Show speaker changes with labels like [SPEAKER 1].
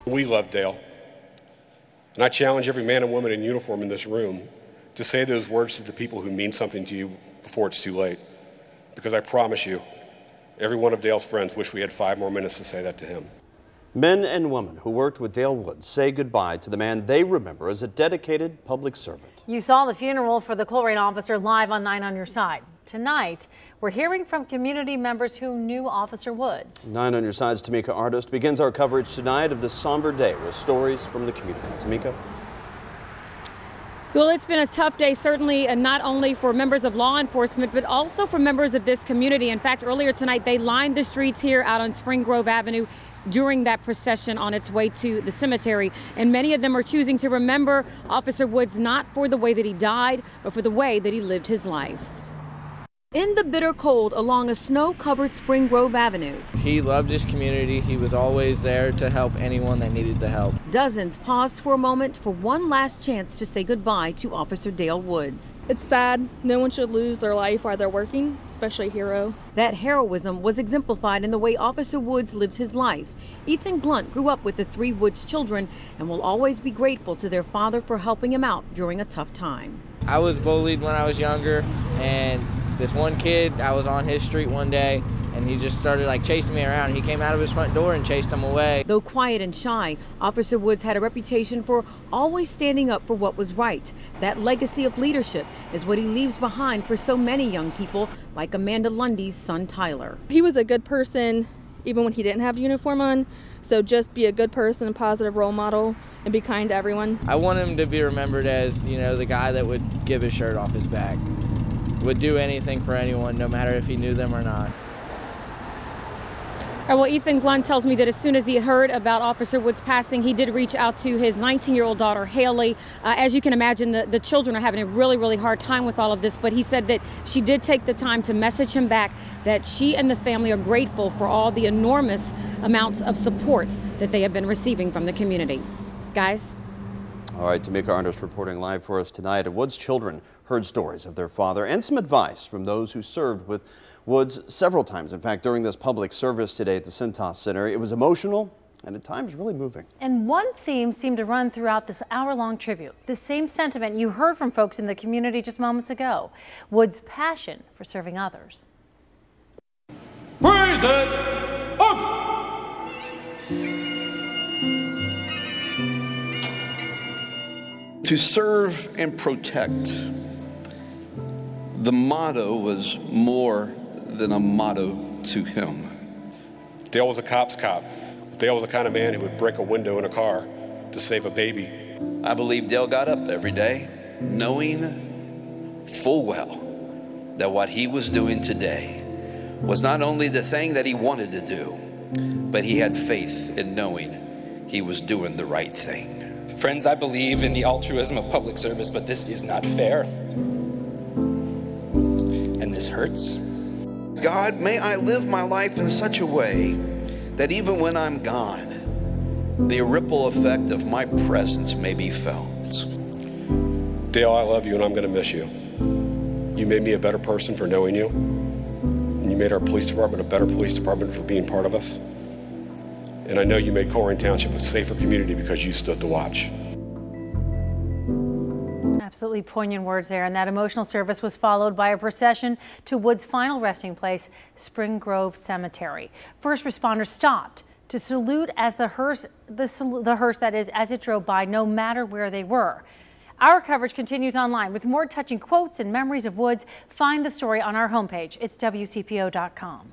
[SPEAKER 1] We love Dale, and I challenge every man and woman in uniform in this room to say those words to the people who mean something to you before it's too late, because I promise you, every one of Dale's friends wish we had 5 more minutes to say that to him.
[SPEAKER 2] Men and women who worked with Dale Woods say goodbye to the man they remember as a dedicated public servant.
[SPEAKER 3] You saw the funeral for the Colerain officer live on 9 on Your Side. Tonight, we're hearing from community members who knew Officer Woods. 9 on Your Side's Tamika Artist begins our coverage tonight of this somber day with stories from the community. Tamika?
[SPEAKER 4] Well, it's been a tough day, certainly, not only for members of law enforcement, but also for members of this community. In fact, earlier tonight, they lined the streets here out on Spring Grove Avenue during that procession on its way to the cemetery. And many of them are choosing to remember Officer Woods not for the way that he died, but for the way that he lived his life. In the bitter cold along a snow-covered Spring Grove Avenue.
[SPEAKER 5] He loved his community. He was always there to help anyone that needed the help.
[SPEAKER 4] Dozens paused for a moment for one last chance to say goodbye to Officer Dale Woods.
[SPEAKER 6] It's sad. No one should lose their life while they're working, especially a hero.
[SPEAKER 4] That heroism was exemplified in the way Officer Woods lived his life. Ethan Blunt grew up with the 3 Woods children and will always be grateful to their father for helping him out during a tough time.
[SPEAKER 5] I was bullied when I was younger, and this one kid, I was on his street one day, and he just started chasing me around. He came out of his front door and chased him away.
[SPEAKER 4] Though quiet and shy, Officer Woods had a reputation for always standing up for what was right. That legacy of leadership is what he leaves behind for so many young people, like Amanda Lundy's son, Tyler.
[SPEAKER 6] He was a good person even when he didn't have a uniform on, so just be a good person, a positive role model, and be kind to everyone.
[SPEAKER 5] I want him to be remembered as, the guy that would give his shirt off his back, would do anything for anyone, no matter if he knew them or not.
[SPEAKER 4] Well, Ethan Blunt tells me that as soon as he heard about Officer Woods' passing, he did reach out to his 19-year-old daughter, Haley. As you can imagine, the children are having a really, really hard time with all of this, but he said that she did take the time to message him back that she and the family are grateful for all the enormous amounts of support that they have been receiving from the community. Guys?
[SPEAKER 2] All right, Tamika Artist reporting live for us tonight. Woods' children heard stories of their father and some advice from those who served with Woods several times. In fact, during this public service today at the Cintas Center, it was emotional and at times really moving.
[SPEAKER 3] And one theme seemed to run throughout this hour-long tribute. The same sentiment you heard from folks in the community just moments ago. Woods' passion for serving others.
[SPEAKER 7] Praise it!
[SPEAKER 8] To serve and protect. The motto was more than a motto to him.
[SPEAKER 1] Dale was a cop's cop. Dale was the kind of man who would break a window in a car to save a baby.
[SPEAKER 8] I believe Dale got up every day knowing full well that what he was doing today was not only the thing that he wanted to do, but he had faith in knowing he was doing the right thing.
[SPEAKER 9] Friends, I believe in the altruism of public service, but this is not fair. And this hurts.
[SPEAKER 8] God, may I live my life in such a way that even when I'm gone, the ripple effect of my presence may be felt.
[SPEAKER 1] Dale, I love you and I'm going to miss you. You made me a better person for knowing you. And you made our police department a better police department for being part of us. And I know you made Colerain Township a safer community because you stood the watch.
[SPEAKER 3] Absolutely poignant words there, and that emotional service was followed by a procession to Woods' final resting place, Spring Grove Cemetery. First responders stopped to salute as the hearse that is, as it drove by, no matter where they were. Our coverage continues online with more touching quotes and memories of Woods. Find the story on our homepage. It's WCPO.com.